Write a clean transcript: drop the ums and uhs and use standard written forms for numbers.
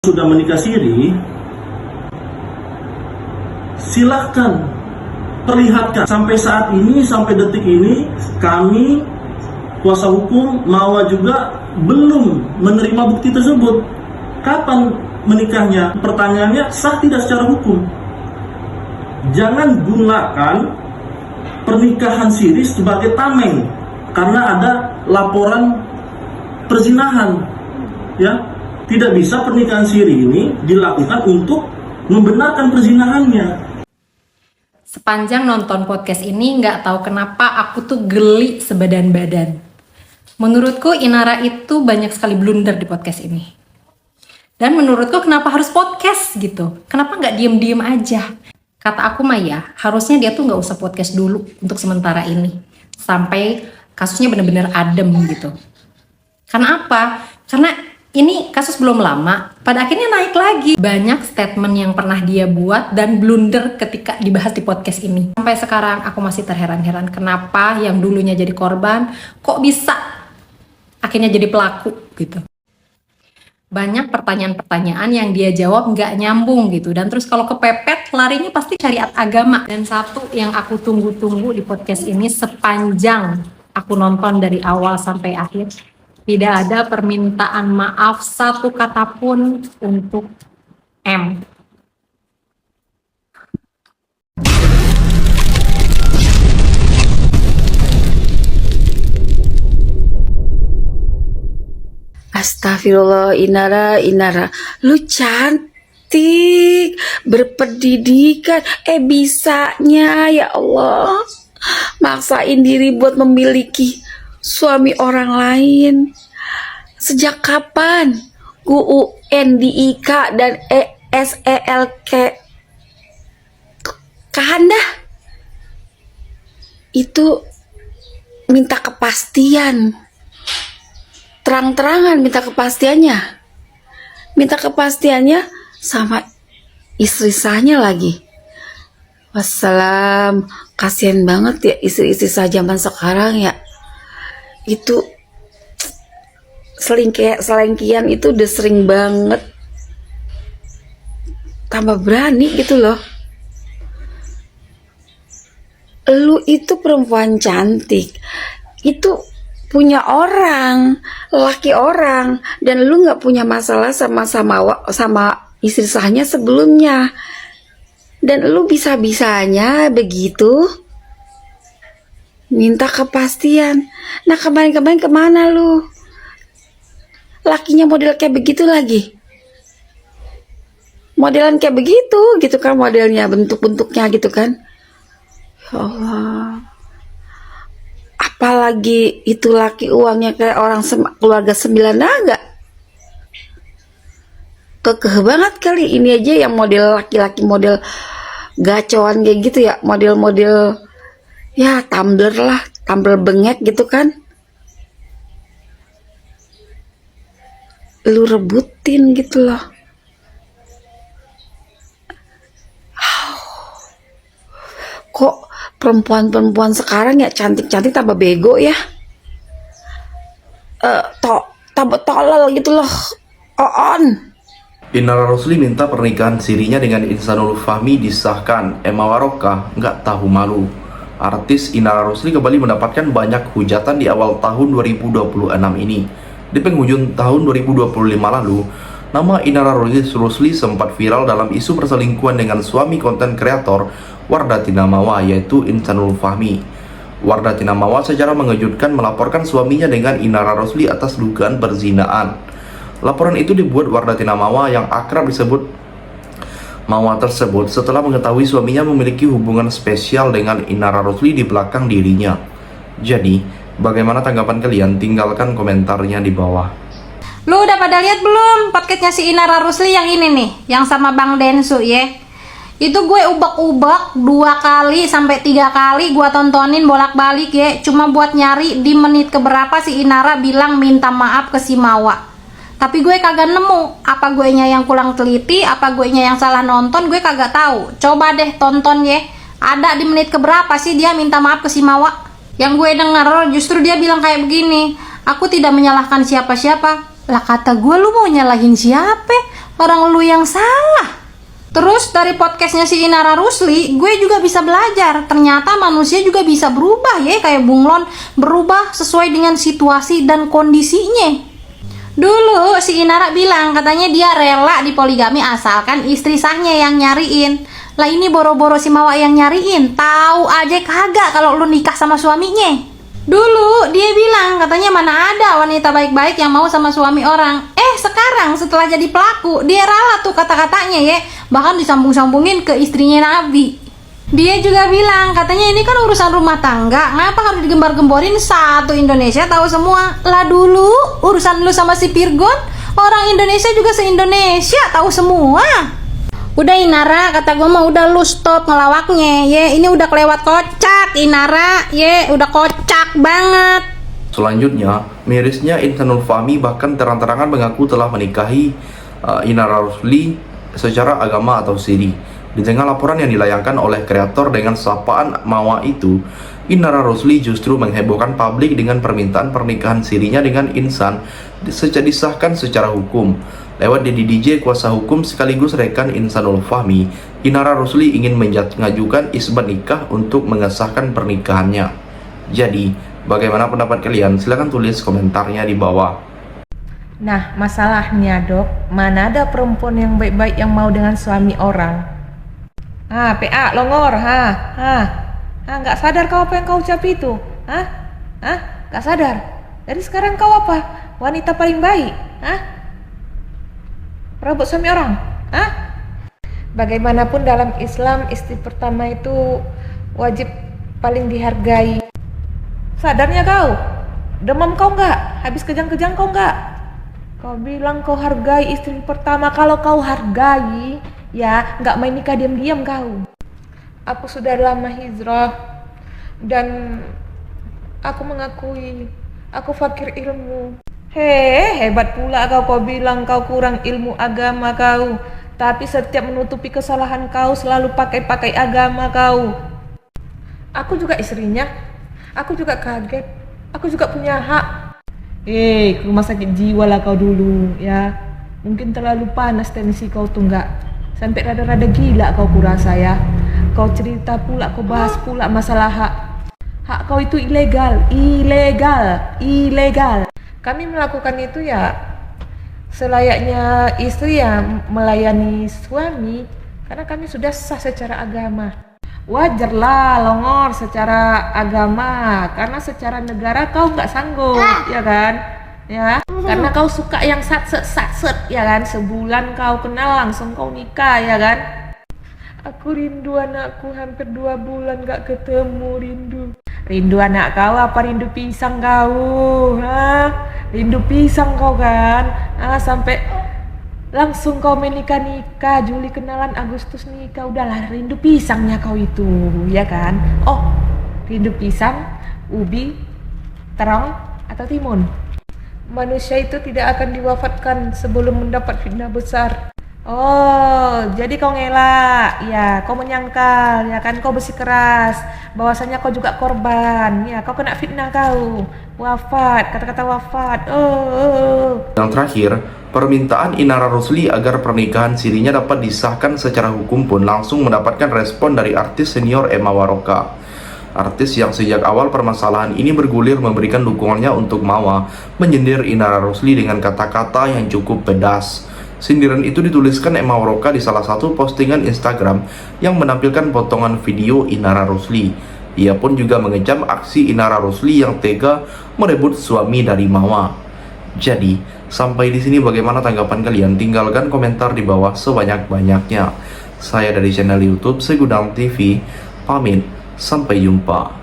sudah menikah siri, silahkan perlihatkan. Sampai saat ini, sampai detik ini, kami kuasa hukum Mawa juga belum menerima bukti tersebut. Kapan menikahnya? Pertanyaannya, sah tidak secara hukum? Jangan gunakan pernikahan siri sebagai tameng karena ada laporan perzinahan, ya. Tidak bisa pernikahan siri ini dilakukan untuk membenarkan perzinahannya. Sepanjang nonton podcast ini, nggak tahu kenapa aku tuh geli sebadan-badan. Menurutku Inara itu banyak sekali blunder di podcast ini. Dan menurutku kenapa harus podcast gitu? Kenapa nggak diem-diem aja? Kata aku Maya, harusnya dia tuh nggak usah podcast dulu untuk sementara ini. Sampai kasusnya benar-benar adem gitu. Karena apa? Karena ini kasus belum lama, pada akhirnya naik lagi. Banyak statement yang pernah dia buat dan blunder ketika dibahas di podcast ini. Sampai sekarang aku masih terheran-heran kenapa yang dulunya jadi korban, kok bisa akhirnya jadi pelaku gitu. Banyak pertanyaan-pertanyaan yang dia jawab nggak nyambung gitu. Dan terus kalau kepepet, larinya pasti syariat agama. Dan satu yang aku tunggu-tunggu di podcast ini sepanjang aku nonton dari awal sampai akhir, tidak ada permintaan maaf satu kata pun untuk M. Astagfirullah, Inara, lu cantik, berpendidikan, bisanya ya Allah, maksain diri buat memiliki suami orang lain. Sejak kapan UNDIK dan ESELK Kahanda itu minta kepastian, terang-terangan minta kepastiannya sama istri sahnya lagi. Wassalam, kasihan banget ya istri-istri sah zaman sekarang ya. Itu selengkian itu udah sering banget, tambah berani gitu loh. Lu itu perempuan cantik, itu punya orang, laki orang, dan lu nggak punya masalah sama istri sahnya sebelumnya, dan lu bisa-bisanya begitu minta kepastian. Nah kemarin kemana lu? Lakinya model kayak begitu lagi, modelan kayak begitu gitu kan, modelnya, bentuk-bentuknya gitu kan. Ya Allah, apalagi itu laki uangnya kayak orang keluarga 9 naga. Kekeh banget kali ini aja yang model laki-laki model gacoan kayak gitu ya, model-model ya tumbler lah, tumbler bengek gitu kan. Lu rebutin gitu loh. Kok perempuan-perempuan sekarang ya cantik-cantik tambah bego ya, tambah tolol gitu loh. Inara Rosli minta pernikahan sirinya dengan Insanul Fahmi disahkan. Emma Waroka nggak tahu malu. Artis Inara Rosli kembali mendapatkan banyak hujatan di awal tahun 2026 ini. Di penghujung tahun 2025 lalu, nama Inara Rosli sempat viral dalam isu perselingkuhan dengan suami konten kreator Wardatina Mawa, yaitu Insanul Fahmi. Wardatina Mawa secara mengejutkan melaporkan suaminya dengan Inara Rosli atas dugaan perzinaan. Laporan itu dibuat Wardatina Mawa yang akrab disebut Mawa tersebut setelah mengetahui suaminya memiliki hubungan spesial dengan Inara Rosli di belakang dirinya. Jadi, bagaimana tanggapan kalian? Tinggalkan komentarnya di bawah. Lu udah pada lihat belum paketnya si Inara Rosli yang ini nih, yang sama Bang Densu ya? Itu gue ubak-ubak 2 kali sampai 3 kali gue tontonin bolak-balik ya, cuma buat nyari di menit keberapa si Inara bilang minta maaf ke si Mawa. Tapi gue kagak nemu, apa gue nya yang kurang teliti, apa gue nya yang salah nonton, gue kagak tahu. Coba deh tonton ya, ada di menit keberapa sih dia minta maaf ke si Mawa. Yang gue denger justru dia bilang kayak begini, aku tidak menyalahkan siapa-siapa. Lah kata gue, lu mau nyalahin siapa? Orang lu yang salah. Terus dari podcastnya si Inara Rusli, gue juga bisa belajar. Ternyata manusia juga bisa berubah ya, kayak bunglon, berubah sesuai dengan situasi dan kondisinya. Dulu si Inara bilang katanya dia rela dipoligami asalkan istri sahnya yang nyariin. Lah ini boro-boro si Mawa yang nyariin, tahu aja kagak kalau lu nikah sama suaminya. Dulu dia bilang katanya mana ada wanita baik-baik yang mau sama suami orang. Sekarang setelah jadi pelaku, dia rela tuh kata-katanya ya, bahkan disambung-sambungin ke istrinya Nabi. Dia juga bilang katanya ini kan urusan rumah tangga, ngapa harus digembar-gemborin, satu Indonesia tahu semua. Lah dulu urusan lu sama si Pirgon, orang Indonesia juga se-Indonesia tahu semua. Udah Inara, kata gue mah udah lu stop ngelawaknya ya, ini udah kelewat kocak Inara ya, udah kocak banget. Selanjutnya, mirisnya Insanul Fahmi bahkan terang-terangan mengaku telah menikahi Inara Rusli secara agama atau siri. Di tengah laporan yang dilayangkan oleh kreator dengan sapaan Mawa itu, Inara Rusli justru menghebohkan publik dengan permintaan pernikahan sirinya dengan Insan disahkan secara hukum. Lewat Deddy DJ, kuasa hukum sekaligus rekan Insanul Fahmi, Inara Rusli ingin mengajukan isbat nikah untuk mengesahkan pernikahannya. Jadi, bagaimana pendapat kalian? Silahkan tulis komentarnya di bawah. Nah, masalahnya dok, mana ada perempuan yang baik-baik yang mau dengan suami orang? PA, longor, nggak sadar kau apa yang kau ucap itu? Nggak sadar? Dari sekarang kau apa? Wanita paling baik? Perebut suami orang? Bagaimanapun dalam Islam, istri pertama itu wajib paling dihargai. Sadarnya kau? Demam kau nggak? Habis kejang-kejang kau nggak? Kau bilang kau hargai istri pertama. Kalau kau hargai, ya nggak main nikah diam-diam kau. Aku sudah lama hijrah dan aku mengakui aku fakir ilmu. Hebat pula kau bilang kau kurang ilmu agama kau. Tapi setiap menutupi kesalahan kau selalu pakai agama kau. Aku juga istrinya. Aku juga kaget. Aku juga punya hak. Ke rumah sakit jiwa lah kau dulu ya. Mungkin terlalu panas tensi kau tuh nggak. Sampai rada-rada gila kau kurasa ya. Kau cerita pula, kau bahas pula masalah hak. Hak kau itu ilegal. Kami melakukan itu ya selayaknya istri yang melayani suami, karena kami sudah sah secara agama. Wajarlah longor secara agama, karena secara negara kau nggak sanggup, ya kan? Ya, karena kau suka yang satset, ya kan? Sebulan kau kenal langsung kau nikah, ya kan? Aku rindu anakku, hampir 2 bulan gak ketemu, rindu anak kau apa rindu pisang kau? Rindu pisang kau kan? Sampai langsung kau menikah, Juli kenalan, Agustus nikah, udahlah rindu pisangnya kau itu, ya kan? Oh, rindu pisang, ubi, terong atau timun. Manusia itu tidak akan diwafatkan sebelum mendapat fitnah besar. Oh, jadi kau ngelak, ya, kau menyangkal, ya kan, kau bersikeras bahwasanya kau juga korban, ya, kau kena fitnah kau, wafat, kata-kata wafat. Yang terakhir, permintaan Inara Rusli agar pernikahan sirinya dapat disahkan secara hukum pun langsung mendapatkan respon dari artis senior Emma Waroka. Artis yang sejak awal permasalahan ini bergulir memberikan dukungannya untuk Mawa menyindir Inara Rusli dengan kata-kata yang cukup pedas. Sindiran itu dituliskan Emma Waroka di salah satu postingan Instagram yang menampilkan potongan video Inara Rusli. Ia pun juga mengecam aksi Inara Rusli yang tega merebut suami dari Mawa. Jadi, sampai di sini bagaimana tanggapan kalian? Tinggalkan komentar di bawah sebanyak-banyaknya. Saya dari channel YouTube Segudang TV, pamit, sampai jumpa.